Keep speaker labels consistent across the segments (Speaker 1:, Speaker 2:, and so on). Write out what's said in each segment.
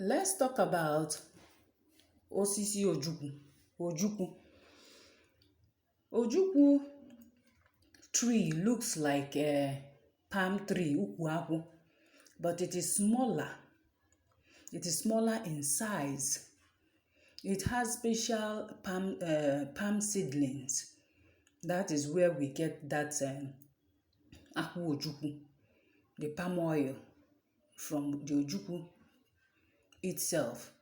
Speaker 1: Let's talk about osisi ojukwu. Ojukwu. Ojukwu tree looks like a palm tree, UKWU, but it is smaller. It is smaller in size. It has special palm seedlings. That is where we get that akwu ojukwu, the palm oil from the ojukwu itself.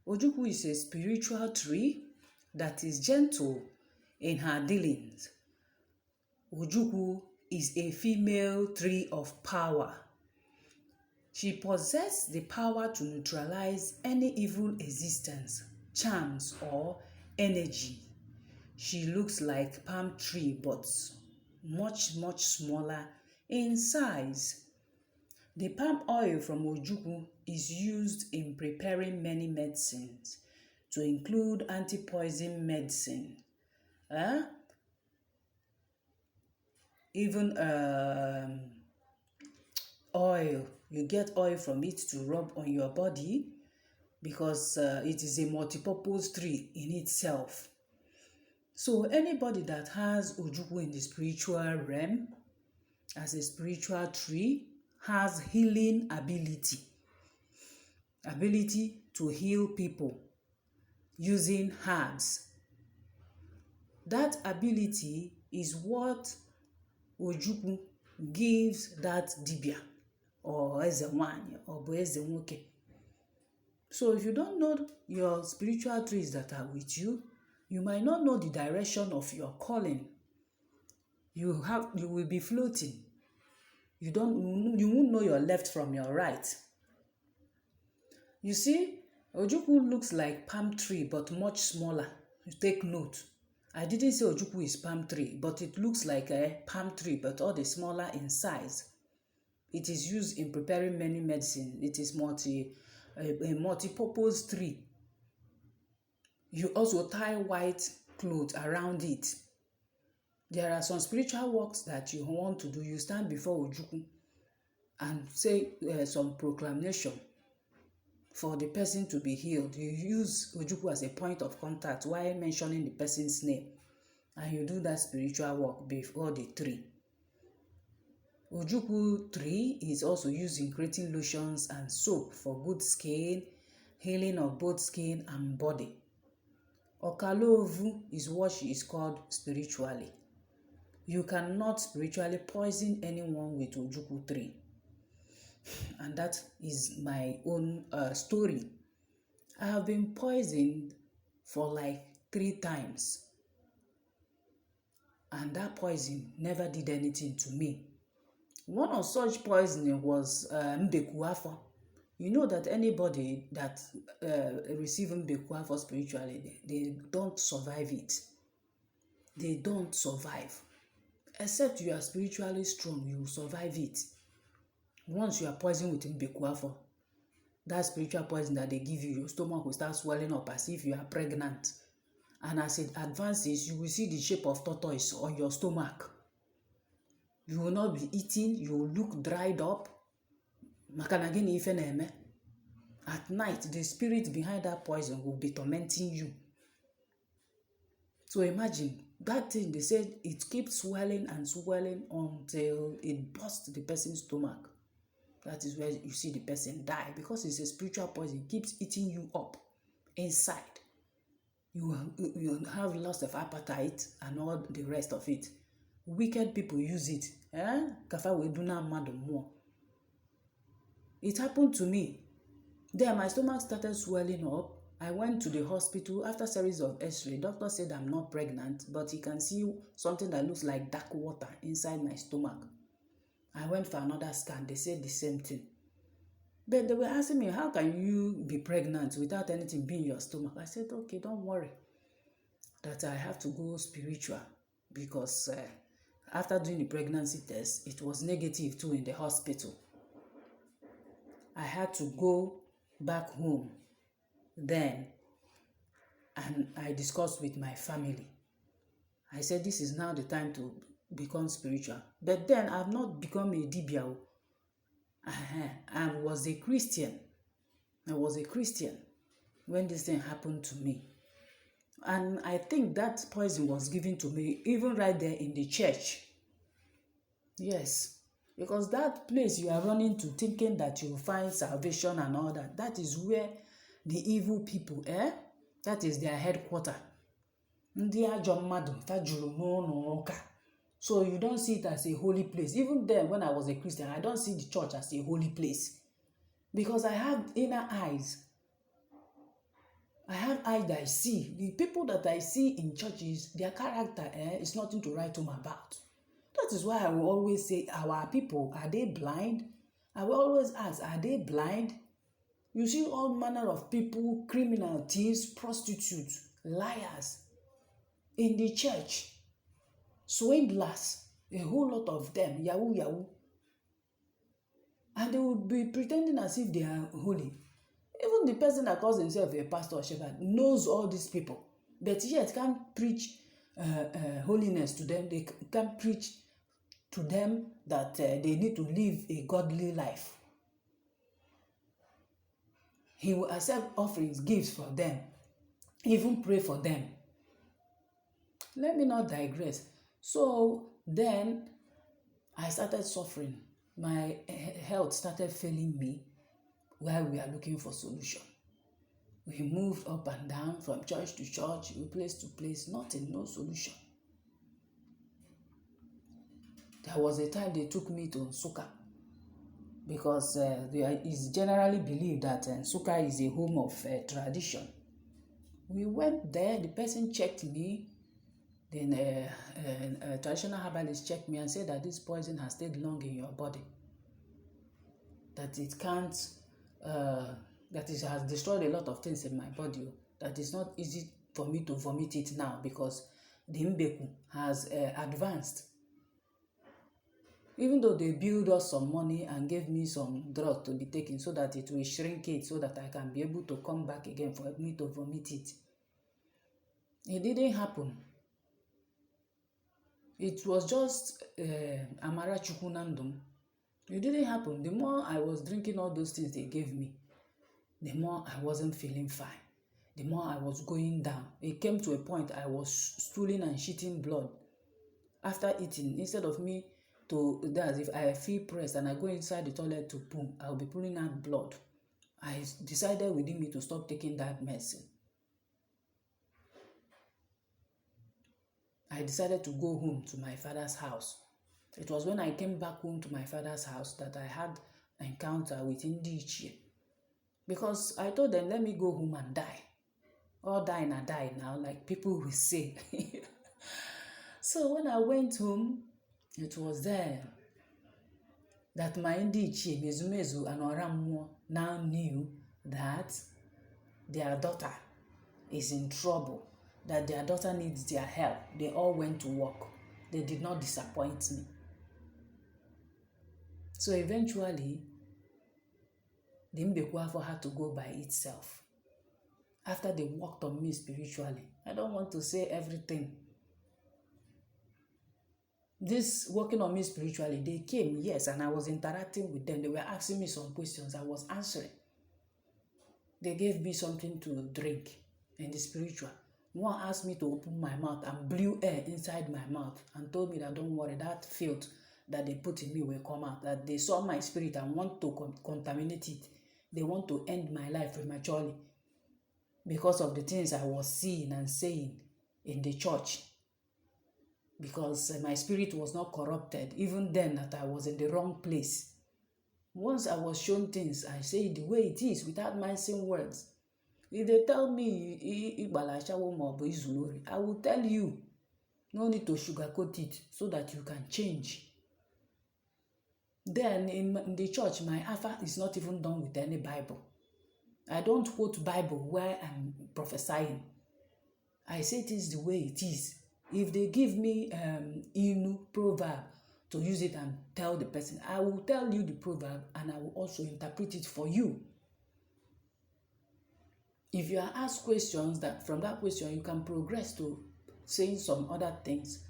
Speaker 1: Ojukwu is a spiritual tree that is gentle in her dealings. Ojukwu is a female tree of power. She possesses the power to neutralize any evil existence, charms, or energy. She looks like palm tree but much smaller in size. The palm oil from Ojukwu is used in preparing many medicines, to include anti-poison medicine. Even oil. You get oil from it to rub on your body because it is a multi-purpose tree in itself. So anybody that has Ojukwu in the spiritual realm as a spiritual tree has healing ability to heal people using herbs. That ability is what Ojukwu gives that dibia or ezenwanya or ezenwoke. So if you don't know your spiritual trees that are with you, you might not know the direction of your calling. You will be floating. You won't know your left from your right. You see, Ojukwu looks like palm tree but much smaller. You take note. I didn't say Ojukwu is palm tree, but it looks like a palm tree but all the smaller in size. It is used in preparing many medicines. It is a multi-purpose tree. You also tie white clothes around it. There are some spiritual works that you want to do. You stand before Ojukwu and say some proclamation for the person to be healed. You use Ojukwu as a point of contact while mentioning the person's name. And you do that spiritual work before the tree. Ojukwu tree is also used in creating lotions and soap for good skin, healing of both skin and body. OJUKWU is what she is called spiritually. You cannot spiritually poison anyone with Ojukwu tree. And that is my own story. I have been poisoned for like 3 times. And that poison never did anything to me. One of such poisoning was mbekuafo. You know that anybody that receives mbekuafo spiritually, they don't survive it. They don't survive. Except you are spiritually strong, you will survive it. Once you are poisoned with mbekuafo, that spiritual poison that they give you, your stomach will start swelling up as if you are pregnant. And as it advances, you will see the shape of tortoise on your stomach. You will not be eating, you will look dried up. At night, the spirit behind that poison will be tormenting you. So imagine, that thing, they said it keeps swelling and swelling until it bursts the person's stomach. That is where you see the person die, because it's a spiritual poison. It keeps eating you up inside. You have loss of appetite and all the rest of it. Wicked people use it. It happened to me. Then my stomach started swelling up. I went to the hospital after a series of x-ray. Doctor said I'm not pregnant, but he can see something that looks like dark water inside my stomach. I went for another scan. They said the same thing. But they were asking me, how can you be pregnant without anything being in your stomach? I said, okay, don't worry that I have to go spiritual, because after doing the pregnancy test, it was negative too in the hospital. I had to go back home then, and I discussed with my family. I said, this is now the time to become spiritual. But then I've not become a dibia. I was a Christian. I was a Christian when this thing happened to me. And I think that poison was given to me even right there in the church. Yes, because that place you are running to thinking that you will find salvation and all that, that is where the evil people, that is their headquarters. Ndị ajọ mmadụ fajuru n'ụlọ ụka. So you don't see it as a holy place. Even then, when I was a Christian, I don't see the church as a holy place. Because I have inner eyes. I have eyes that I see. The people that I see in churches, their character is nothing to write home about. That is why I will always say, our people, are they blind? I will always ask, are they blind? You see all manner of people, criminal, thieves, prostitutes, liars in the church. Swindlers, a whole lot of them, yahoo. And they will be pretending as if they are holy. Even the person that calls himself a pastor or shepherd knows all these people, but yet can't preach holiness to them. They can't preach to them that they need to live a godly life. He will accept offerings, gifts for them, even pray for them. Let me not digress. So then I started suffering. My health started failing me while we are looking for solution. We moved up and down from church to church, place to place, nothing, no solution. There was a time they took me to Nsukka because it is generally believed that Nsukka is a home of tradition. We went there, the person checked me, then a traditional herbalist checked me and said that this poison has stayed long in your body, that it can't, that it has destroyed a lot of things in my body, that it's not easy for me to vomit it now because the Mbeku has advanced. Even though they billed us some money and gave me some drug to be taken so that it will shrink it so that I can be able to come back again for me to vomit it. It didn't happen. It was just Amarachukwu Nandum. It didn't happen. The more I was drinking all those things they gave me, the more I wasn't feeling fine. The more I was going down. It came to a point I was stooling and shitting blood. After eating, instead of me to, that if I feel pressed and I go inside the toilet to poo, I'll be pulling out blood. I decided within me to stop taking that medicine. I decided to go home to my father's house. It was when I came back home to my father's house that I had an encounter with Ndiichie. Because I told them, let me go home and die. Or die and I die now, like people will say. So when I went home, it was there that my Ndiichie, Mezumezu and Oramuo now knew that their daughter is in trouble, that their daughter needs their help. They all went to work. They did not disappoint me. So eventually, the Mbekwafo had to go by itself. After they worked on me spiritually. I don't want to say everything. This working on me spiritually, they came, yes, and I was interacting with them. They were asking me some questions. I was answering. They gave me something to drink in the spiritual. One asked me to open my mouth and blew air inside my mouth and told me that don't worry, that filth that they put in me will come out, that they saw my spirit and want to contaminate it. They want to end my life prematurely because of the things I was seeing and saying in the church. Because my spirit was not corrupted, even then that I was in the wrong place. Once I was shown things, I say it the way it is without mincing words. If they tell me, I will tell you. No need to sugarcoat it so that you can change. Then in the church, my alpha is not even done with any Bible. I don't quote Bible where I'm prophesying. I say it is the way it is. If they give me Inu proverb to use it and tell the person, I will tell you the proverb and I will also interpret it for you. If you are asked questions, that from that question you can progress to saying some other things.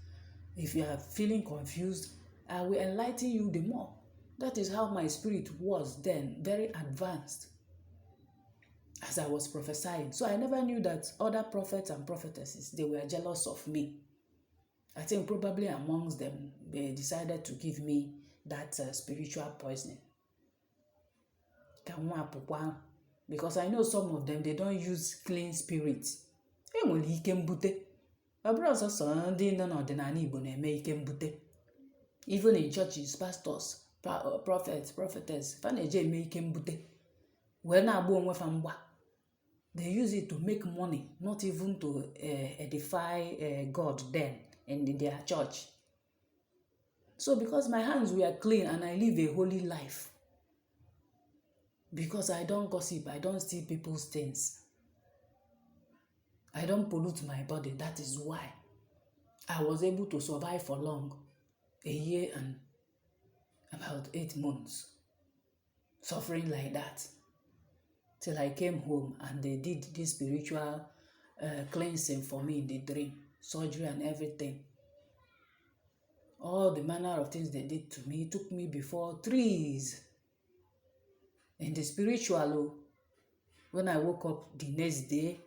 Speaker 1: If you are feeling confused, I will enlighten you the more. That is how my spirit was then, very advanced. as I was prophesying. So I never knew that other prophets and prophetesses, they were jealous of me. I think probably amongst them, they decided to give me that spiritual poisoning. Because I know some of them, they don't use clean spirits. Even in churches, pastors, prophets, prophetess, they use it to make money, not even to edify God then in their church. So because my hands were clean and I live a holy life, because I don't gossip, I don't steal people's things, I don't pollute my body, that is why I was able to survive for long, a year and about 8 months, suffering like that, till I came home and they did this spiritual cleansing for me in the dream, surgery and everything. All the manner of things they did to me took me before trees. In the spiritual, when I woke up the next day,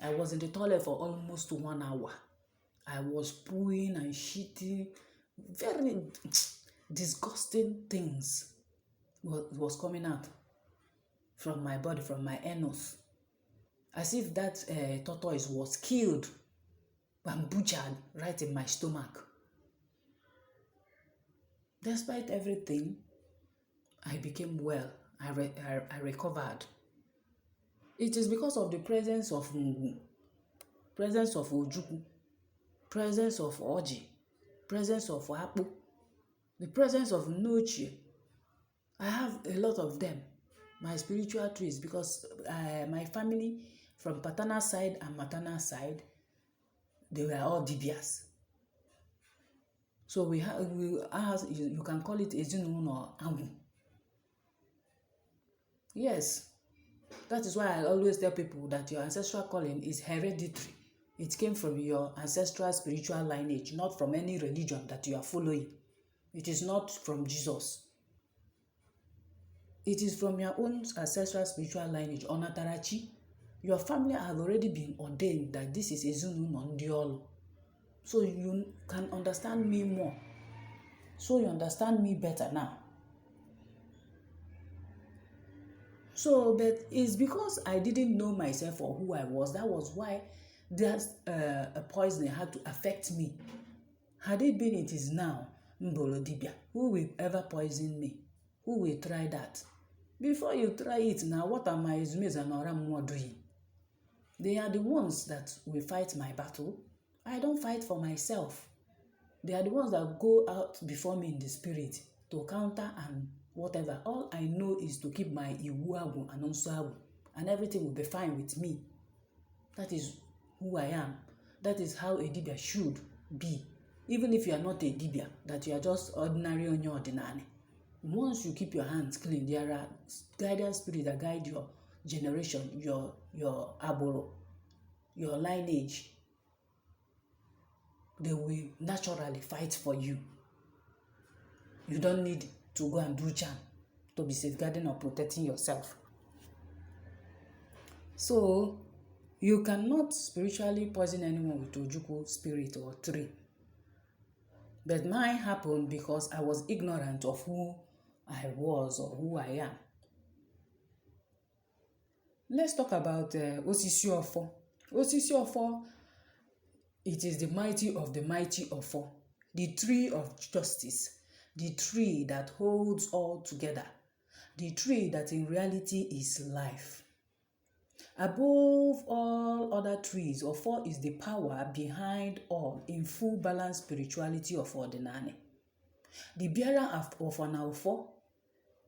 Speaker 1: I was in the toilet for almost 1 hour. I was pooing and shitting, very disgusting things was coming out from my body, from my anus, as if that tortoise was killed and butchered right in my stomach. Despite everything, I became well. I recovered. It is because of the presence of Mungu, presence of Ojuku, presence of Oji, presence of Akpu, the presence of Noche. I have a lot of them, my spiritual trees, because my family from paternal side and maternal side, they were all Dibias. So we have, you can call it Ejinun or Angu. Yes, that is why I always tell people that your ancestral calling is hereditary. It came from your ancestral spiritual lineage, not from any religion that you are following. It is not from Jesus. It is from your own ancestral spiritual lineage. Onatarachi, your family have already been ordained that this is Ezunu Nondiolo. So you can understand me more. So you understand me better now. So, but it's because I didn't know myself or who I was. That was why that a poison had to affect me. Had it been it is now, Mbolo Dibia, who will ever poison me? Who will try that? Before you try it now, what are my Izumes and Oramwa doing? They are the ones that will fight my battle. I don't fight for myself. They are the ones that go out before me in the spirit to counter and whatever. All I know is to keep my Iwuagu and Onsuagu, and everything will be fine with me. That is who I am. That is how a Dibia should be. Even if you are not a Dibia, that you are just ordinary on your ordinary. Once you keep your hands clean, there are guidance spirits that guide your generation, your aboro, your lineage. They will naturally fight for you. You don't need to go and do charm to be safeguarding or protecting yourself. So, you cannot spiritually poison anyone with Ojuku spirit or tree. But mine happened because I was ignorant of who I was or who I am. Let's talk about Osisi Ofo. Osisi Ofo, it is the mighty of the mighty Ofo, the tree of justice, the tree that holds all together, the tree that in reality is life. Above all other trees, Ofo is the power behind all in full balanced spirituality of Ordinary. The bearer of an Ofo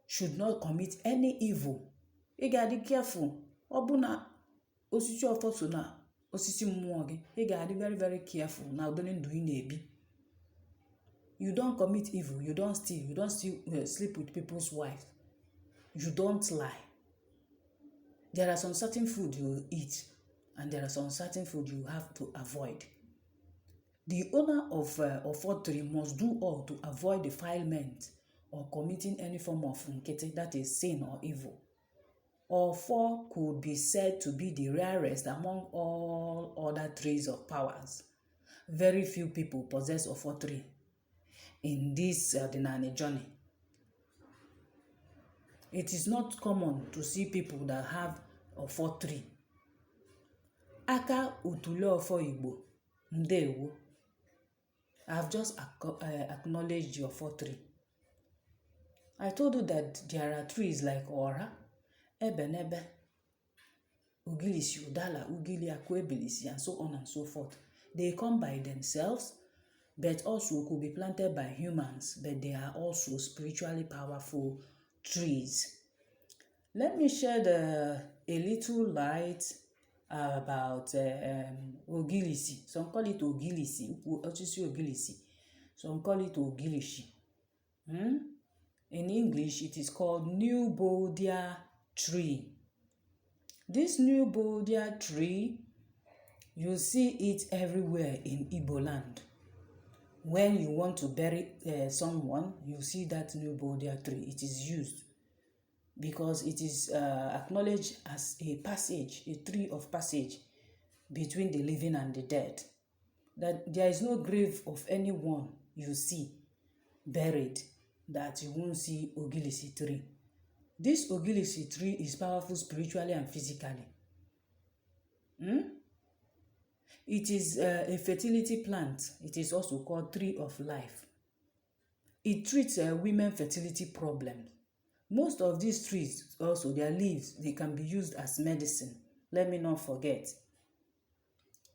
Speaker 1: should not commit any evil. You gotta be careful. Obuna Osisi Ofo so na Osisi mmụọ gị. You gotta be very, very careful. Now don't do it. You don't commit evil. You don't steal. You don't sleep with people's wives. You don't lie. There are some certain food you eat, and there are some certain food you have to avoid. The owner of Ofo tree must do all to avoid defilement or committing any form of nkete, that is sin or evil, Ofo could be said to be the rarest among all other trees of powers. Very few people possess Ofo tree in this ordinary journey. It is not common to see people that have Ofo tree. Aka utule Ofo Igbo, ndewo. I have just acknowledged your Ofo tree. I told you that there are trees like Ora, Ebenebe, Ogilisi, Udala, OJUKWU, Ogilisi, and so on and so forth. They come by themselves, but also could be planted by humans, but they are also spiritually powerful trees. Let me shed a little light about Ogilisi. Some call it Ogilisi, Ogilisi. Some call it OGILISHI. In English, it is called New Boulder tree. This New Boulder tree, you see it everywhere in Igbo land. When you want to bury someone, you see that New Boulder tree. It is used because it is acknowledged as a passage, a tree of passage between the living and the dead. That there is no grave of anyone you see buried that you won't see Ogilisi tree. This Ogilisi tree is powerful spiritually and physically. It is a fertility plant. It is also called tree of life. It treats women fertility problems. Most of these trees, also their leaves, they can be used as medicine. Let me not forget.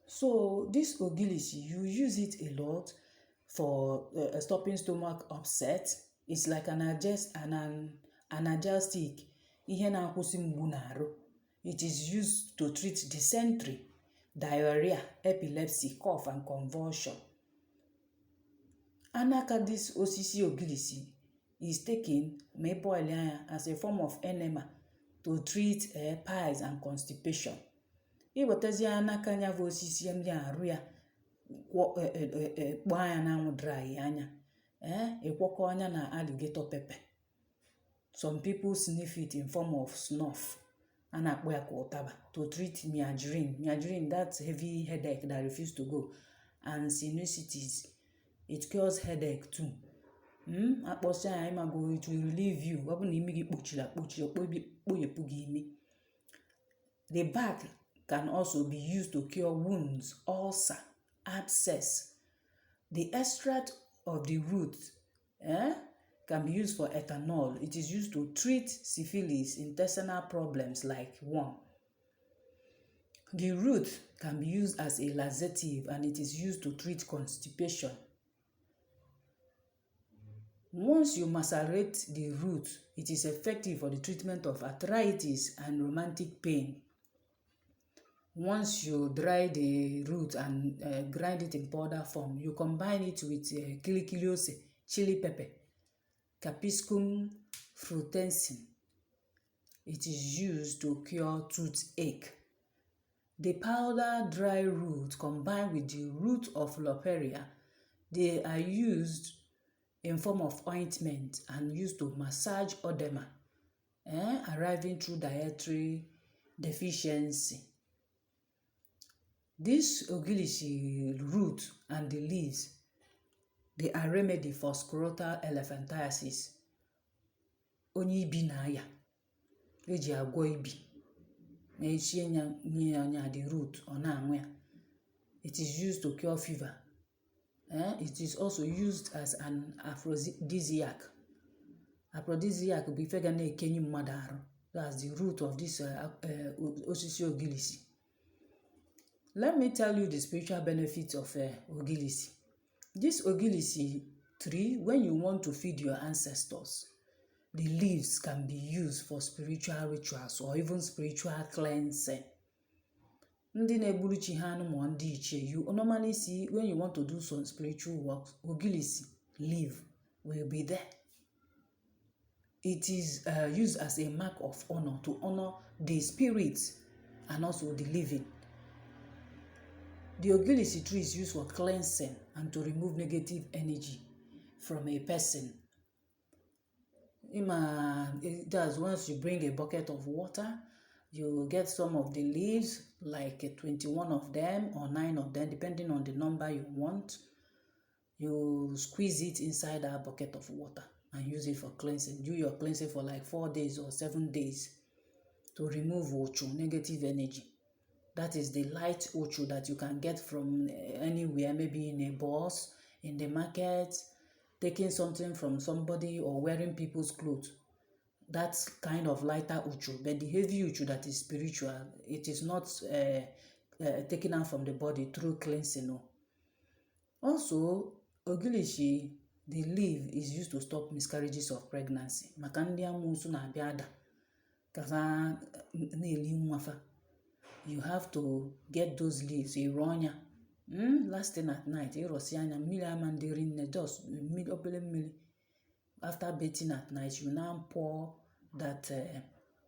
Speaker 1: So this Ogilisi, you use it a lot for stopping stomach upset. It's like an analgesic. It is used to treat dysentery, diarrhea, epilepsy, cough, and convulsion. Anaka this osisi Ogilisi is taken as a form of enema to treat piles and constipation. Iwetezi anaka nya vo osisi ndị arụ ya kpọọ anya na anwụ dry anya. Ekwokọ anya na alligator pepper. Some people sniff it in form of snuff. Anakpo ya kwa ụtaba to treat migraine. Migraine, that's heavy headache that refuses to go. And sinusitis, it cures headache too. Akposi anya imago, it will relieve you. Wabụ na imi gị kpochila kpoyepu gị imi. The bark can also be used to cure wounds, ulcer, abscess. The extract of the root can be used for ethanol. It is used to treat syphilis, intestinal problems like worm. The root can be used as a laxative and it is used to treat constipation. Once you macerate the root, it is effective for the treatment of arthritis and rheumatic pain. Once you dry the root and grind it in powder form, you combine it with kilikiliose, chili pepper, capsicum frutensin. It is used to cure toothache. The powder dry root combined with the root of Loperia, they are used in form of ointment and used to massage edema arriving through dietary deficiency. This Ogilisi root and the leaves, they are remedy for scrotal elephantiasis. Onye ibi na ya, eji agwọ ibi. Na echi nya the root ọ na-anwụ ya. It is used to cure fever. It is also used as an aphrodisiac. Aphrodisiac bụ ife ga na-ekenyi mmadụ arụ. That's the root of this osisi Ogilisi. Let me tell you the spiritual benefits of Ogilisi. This Ogilisi tree, when you want to feed your ancestors, the leaves can be used for spiritual rituals or even spiritual cleansing. Ndị na-egburu chi ha anụmanụ ndị ichie, you normally see when you want to do some spiritual work, Ogilisi leaf will be there. It is used as a mark of honor to honor the spirits and also the living. The Ogilisi tree is used for cleansing and to remove negative energy from a person. That's once you bring a bucket of water, you get some of the leaves, like 21 of them or 9 of them, depending on the number you want. You squeeze it inside that bucket of water and use it for cleansing. Do your cleansing for like 4 days or 7 days to remove OJUKWU, negative energy. That is the light OJUKWU that you can get from anywhere, maybe in a bus, in the market, taking something from somebody, or wearing people's clothes. That's kind of lighter OJUKWU. But the heavy OJUKWU that is spiritual, it is not taken out from the body through cleansing. No. Also, Ogilishi, the leaf is used to stop miscarriages of pregnancy. Maka ndị amụsụ na-abịa ada ka ha na-eli nwafa. You have to get those leaves, ironya. Last thing at night, irosi anya mmiri ama ndị rinne, just mmiri obele mmiri. After bathing at night, you now pour that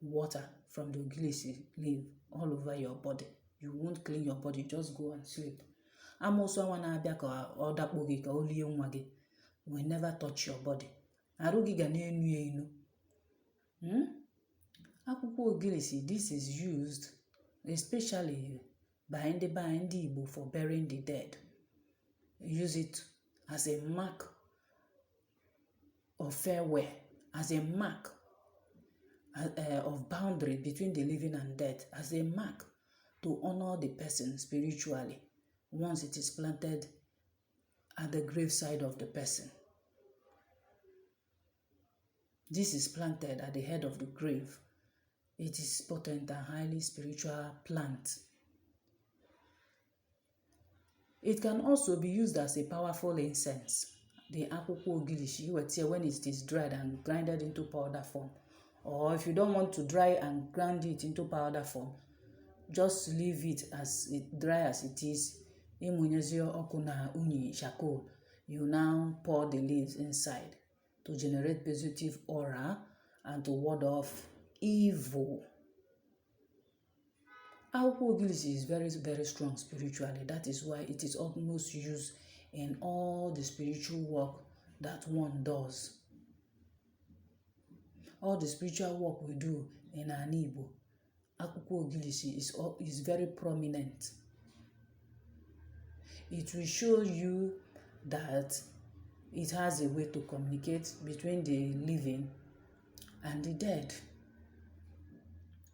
Speaker 1: water from the Ogilisi leaf all over your body. You won't clean your body, just go and sleep. Amoso nwa na-abịa ka ọ dakpo gị ka o lie nwa gị will never touch your body. Arụ gị ga na-enu enu. Akwụkwọ Ogilisi, this is used especially by ndị Igbo for burying the dead. Use it as a mark of farewell, as a mark of boundary between the living and dead, as a mark to honor the person spiritually once it is planted at the graveside of the person. This is planted at the head of the grave. It is potent and highly spiritual plant. It can also be used as a powerful incense. The akwụkwọ Ogilishi, when it is dried and grinded into powder form. Or if you don't want to dry and grind it into powder form, just leave it as dry as it is. Imunyezio ọkụ na unyi charcoal. You now pour the leaves inside to generate positive aura and to ward off evil. Akwụkwọ Ogilisi is very, very strong spiritually. That is why it is almost used in all the spiritual work that one does. All the spiritual work we do in Igbo, Akwụkwọ Ogilisi is very prominent. It will show you that it has a way to communicate between the living and the dead.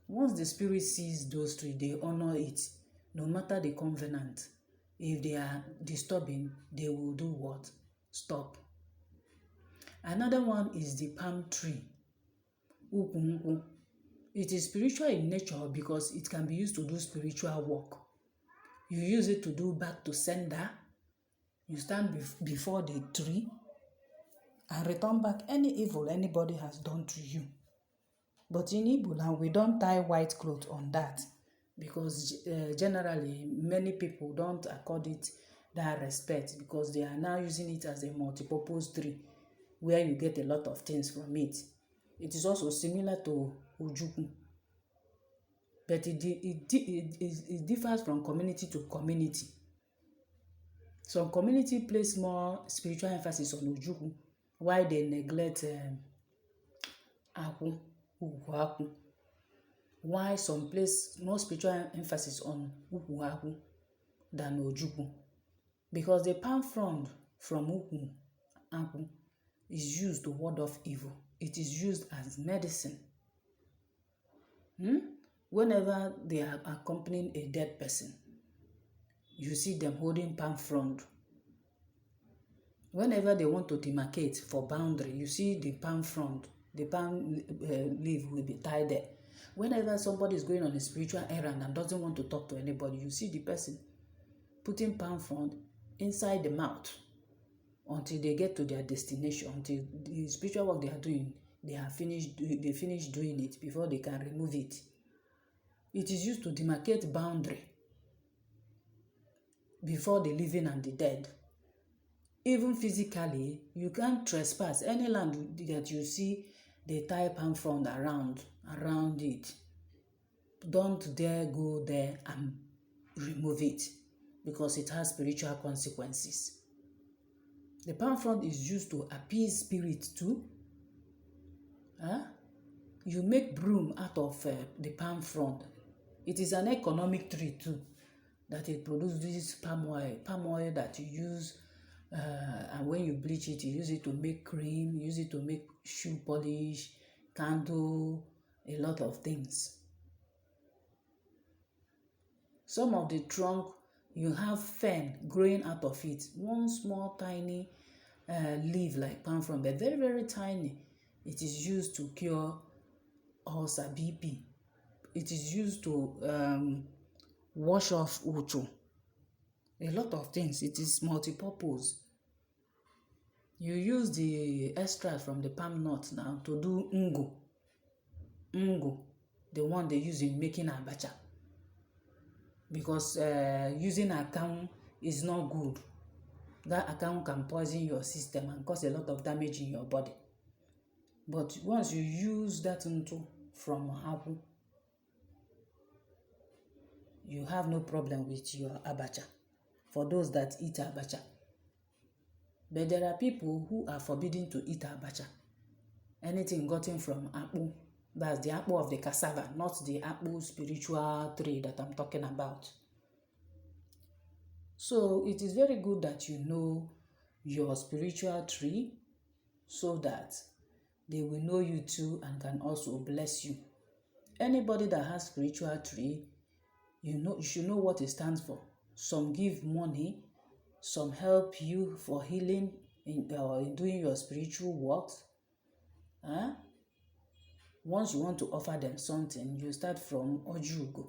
Speaker 1: Once the spirit sees those three, they honor it, no matter the covenant. If they are disturbing, they will do what? Stop. Another one is the palm tree. OJUKWU. It is spiritual in nature because it can be used to do spiritual work. You use it to do back to sender. You stand before the tree and return back any evil anybody has done to you. But in Igbo now, we don't tie white cloth on that because generally many people don't accord it that respect because they are now using it as a multi-purpose tree where you get a lot of things from it. It is also similar to OJUKWU, but it differs from community to community. Some community place more spiritual emphasis on OJUKWU while they neglect OJUKWU. Why some place more spiritual emphasis on OJUKWU than OJUKWU? Because the palm frond from OJUKWU is used to ward off evil. It is used as medicine. Whenever they are accompanying a dead person, you see them holding palm frond. Whenever they want to demarcate for boundary, you see the palm frond, the palm leaf will be tied there. Whenever somebody is going on a spiritual errand and doesn't want to talk to anybody, you see the person putting palm frond inside the mouth until they get to their destination, until the spiritual work they are doing, they finish doing it before they can remove it. It is used to demarcate boundary before the living and the dead. Even physically, you can't trespass any land that you see they tie palm frond around it. Don't dare go there and remove it because it has spiritual consequences. The palm frond is used to appease spirits too. Huh? You make broom out of the palm frond. It is an economic tree too, that it produces palm oil that you use, and when you bleach it, you use it to make cream, use it to make shoe polish, candle, a lot of things. Some of the trunk, you have fern growing out of it, one small tiny leaf like palm frond, but very, very tiny. It is used to cure ulcer, BP. It is used to wash off ucho. A lot of things. It is multi-purpose. You use the extract from the palm nut now to do ngo, the one they use in making abacha. Because using akamu is not good. That akamu can poison your system and cause a lot of damage in your body. But once you use that into from apple, you have no problem with your abacha. For those that eat abacha. But there are people who are forbidden to eat abacha. Anything gotten from apple, that's the apple of the cassava, not the apple spiritual tree that I'm talking about. So it is very good that you know your spiritual tree so that they will know you too and can also bless you. Anybody that has spiritual tree, you should know what it stands for. Some give money, some help you for healing in doing your spiritual works. Once you want to offer them something, you start from Ojuku,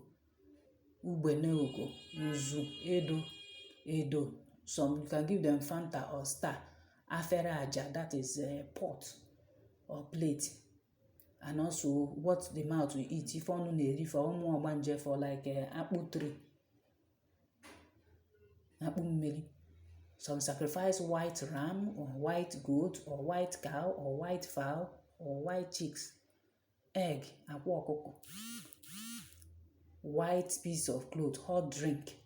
Speaker 1: Ubeneogo, Uzu, Edo. Some you can give them Fanta or Star, Aferaja, that is a pot or plate. And also what the mouth will eat. If only for like apple tree, apple mili. Some sacrifice white ram or white goat or white cow or white fowl or white chicks, egg, akwa, white piece of cloth, hot drink.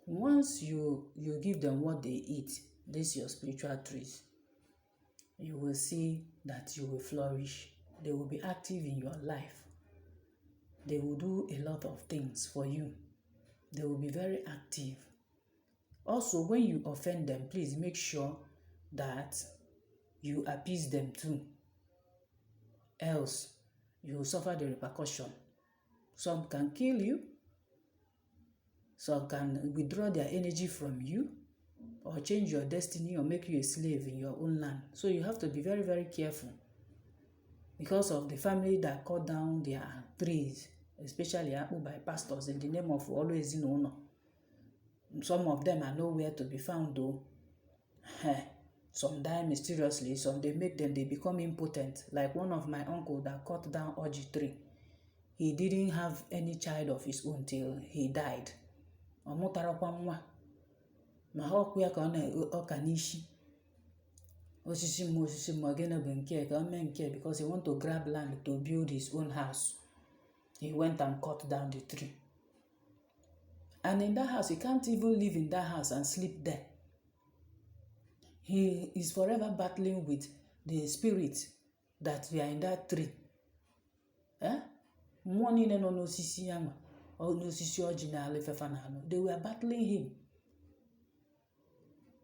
Speaker 1: Once you give them what they eat, this your spiritual trees, you will see that you will flourish. They will be active in your life. They will do a lot of things for you. They will be very active. Also, when you offend them, please make sure that you appease them too. Else, you will suffer the repercussion. Some can kill you. Some can withdraw their energy from you or change your destiny or make you a slave in your own land. So you have to be very, very careful. Because of the family that cut down their trees, especially apple by pastors in the name of always in honor. Some of them are nowhere to be found though. Some die mysteriously, some they become impotent. Like one of my uncle that cut down Oji tree. He didn't have any child of his own till he died. Ma hoku ya ka ọ ka n'ishi. Osisi gene bụ nke ka o mee nke because he want to grab land to build his own house. He went and cut down the tree. And in that house, he can't even live in that house and sleep there. He is forever battling with the spirits that were in that tree. Money no osisi yanwa or no osisi original fefanano. They were battling him.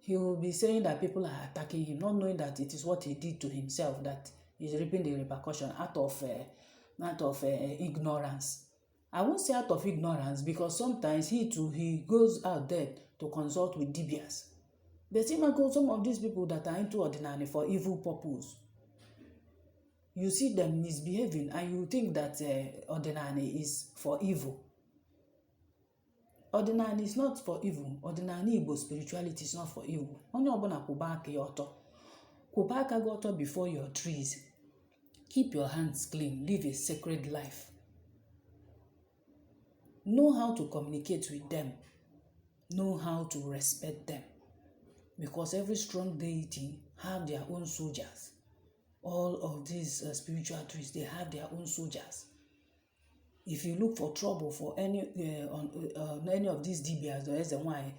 Speaker 1: He will be saying that people are attacking him, not knowing that it is what he did to himself that is reaping the repercussion out of ignorance. I won't say out of ignorance because sometimes he goes out there to consult with dibias. But even some of these people that are into ordinary for evil purpose, you see them misbehaving and you think that ordinary is for evil. Ordinary is not for evil. Ordinary Igbo spirituality is not for evil. Onye obuna kwubaka ya ọtọ. Kwubaka gị ọtọ before your trees. Keep your hands clean. Live a sacred life. Know how to communicate with them. Know how to respect them. Because every strong deity have their own soldiers. All of these spiritual trees, they have their own soldiers. If you look for trouble for any on any of these DBS or SNY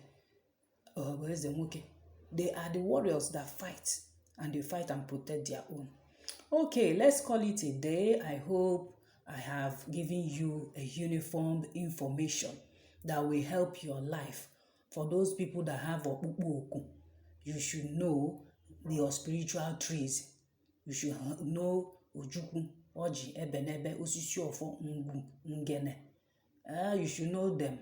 Speaker 1: or SNY, they are the warriors that fight and they fight and protect their own. Okay, let's call it a day. I hope I have given you a uniform information that will help your life. For those people that have OJUKWU, you should know your spiritual trees. You should know Ojukwu, Oji, Ebenebe, Osisi Ofo, Ngwu, Ngene. You should know them.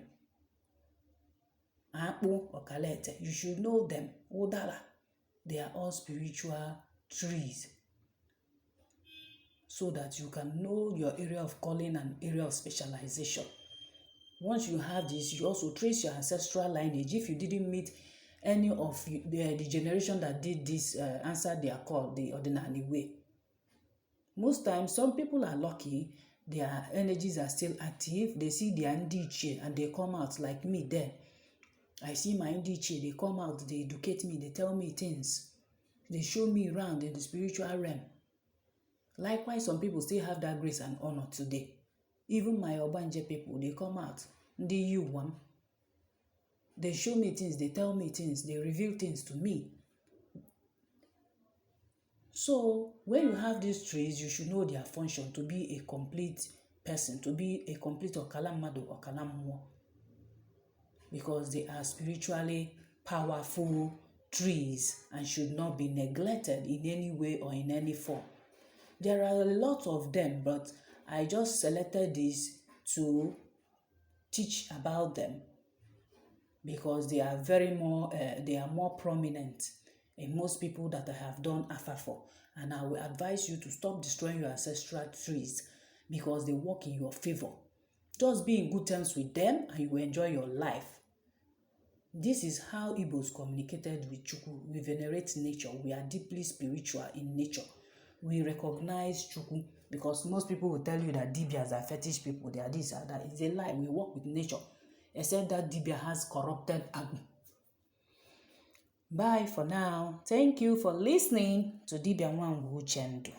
Speaker 1: Akpu, Okalete, you should know them. Udara, they are all spiritual trees. So that you can know your area of calling and area of specialization. Once you have this, you also trace your ancestral lineage. If you didn't meet any of the generation that did this, answer their call the ordinary way. Most times, some people are lucky, their energies are still active. They see their ndiche and they come out like me then. I see my ndiche, they come out, they educate me, they tell me things. They show me around in the spiritual realm. Likewise, some people still have that grace and honor today. Even my Obanje people, they come out. Ndi Yuwam. They show me things, they tell me things, they reveal things to me. So, when you have these trees, you should know their function to be a complete person, to be a complete Okalamado or Okalamwo. Because they are spiritually powerful trees and should not be neglected in any way or in any form. There are a lot of them, but I just selected this to teach about them because they are more prominent in most people that I have done Afa for. And I will advise you to stop destroying your ancestral trees because they work in your favor. Just be in good terms with them and you will enjoy your life. This is how Igbos communicated with Chukwu. We venerate nature. We are deeply spiritual in nature. We recognize Chukwu because most people will tell you that Dibias are fetish people. They are this or that. It's a lie. We work with nature. Except that Dibia has corrupted Agu. Bye for now. Thank you for listening to Dibia Nwangwu Chendu.